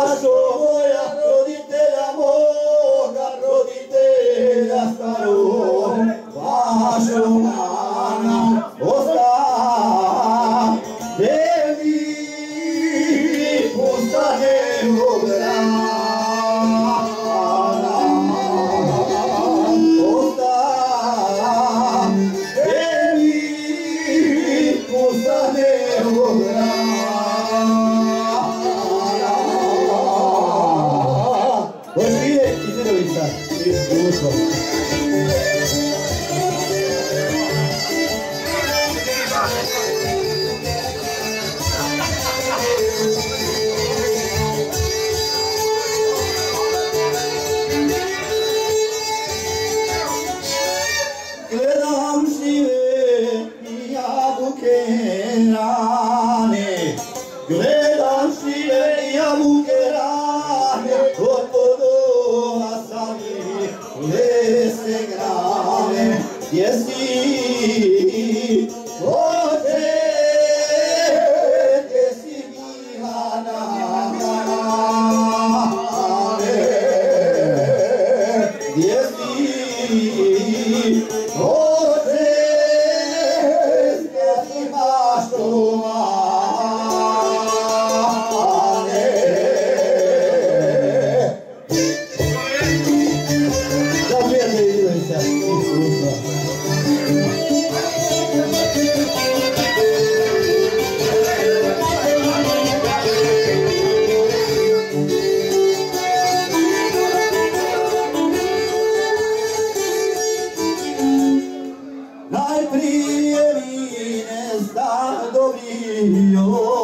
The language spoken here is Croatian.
mašo moja, roditelja moga, roditelja starog, mašo mana ostane mi postane ograna, ostane mi postane ograna. Pošlije iz Vidovica, iz Društva. Gledam šljive i jabuke rane, gledam šljive i jabuke rane, od podova sami lese grane, gdje si oče, gdje si bila nane, gdje si oče, gdje si mašto mane. Da prijatelji Vidovica, iz Društva. Najprije mi ne zna dobrio